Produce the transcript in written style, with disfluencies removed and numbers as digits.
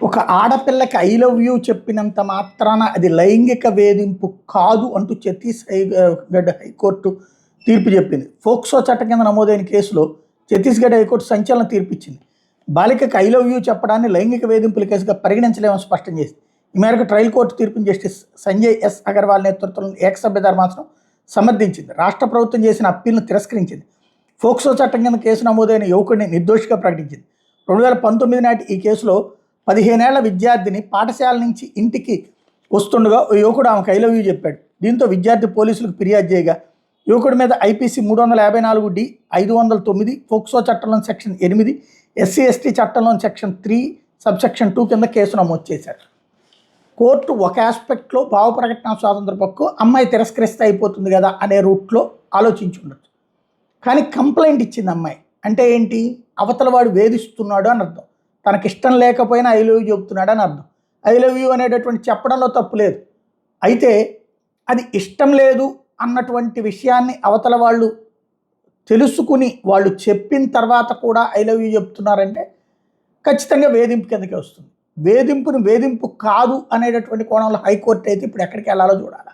ఒక ఆడపిల్లకి I love you చెప్పినంత మాత్రాన అది లైంగిక వేధింపు కాదు అంటూ ఛత్తీస్గఢ్ హైకోర్టు తీర్పు చెప్పింది. ఫోక్సో చట్టం కింద నమోదైన కేసులో ఛత్తీస్గఢ్ హైకోర్టు సంచలన తీర్పు ఇచ్చింది. బాలికకు ఐ లవ్ యూ చెప్పడాన్ని లైంగిక వేధింపుల కేసుగా పరిగణించలేమని స్పష్టం చేసింది. ఈ మేరకు ట్రయల్ కోర్టు తీర్పుని జస్టిస్ సంజయ్ ఎస్ అగర్వాల్ నేతృత్వంలోని ఏకసభ్య ధర్మాసనం సమర్థించింది. రాష్ట్ర ప్రభుత్వం చేసిన అప్పీల్ను తిరస్కరించింది. ఫోక్సో చట్టం కింద కేసు నమోదైన యువకుడిని నిర్దోషిగా ప్రకటించింది. 2019 నాటి ఈ కేసులో 15 ఏళ్ల విద్యార్థిని పాఠశాల నుంచి ఇంటికి వస్తుండగా ఓ యువకుడు ఆమెకు ఐ లవ్ యూ చెప్పాడు. దీంతో విద్యార్థి పోలీసులకు ఫిర్యాదు చేయగా యువకుడి మీద ఐపీసీ 354D 509, ఫోక్సో చట్టంలోని సెక్షన్ 8, SC ST చట్టంలోని సెక్షన్ 3 సబ్సెక్షన్ 2 కింద కేసు నమోదు చేశారు. కోర్టు ఒక ఆస్పెక్ట్లో భావ ప్రకటన స్వాతంత్ర హక్కు అమ్మాయి తిరస్కరిస్తే అయిపోతుంది కదా అనే రూట్లో ఆలోచించి ఉండొచ్చు. కానీ కంప్లైంట్ ఇచ్చింది అమ్మాయి. అంటే ఏంటి? అవతల వాడు వేధిస్తున్నాడు అని అర్థం. తనకి ఇష్టం లేకపోయినా ఐ లవ్ యూ చెప్తున్నాడు అని అర్థం. ఐ లవ్ యూ అనేటటువంటి చెప్పడంలో తప్పు లేదు. అయితే అది ఇష్టం లేదు అన్నటువంటి విషయాన్ని అవతల వాళ్ళు తెలుసుకుని వాళ్ళు చెప్పిన తర్వాత కూడా ఐ లవ్ యూ చెప్తున్నారంటే ఖచ్చితంగా వేధింపు కిందకే వస్తుంది. వేధింపుని వేధింపు కాదు అనేటటువంటి కోణంలో హైకోర్టు అయితే ఇప్పుడు ఎక్కడికి వెళ్ళాలో చూడాలి.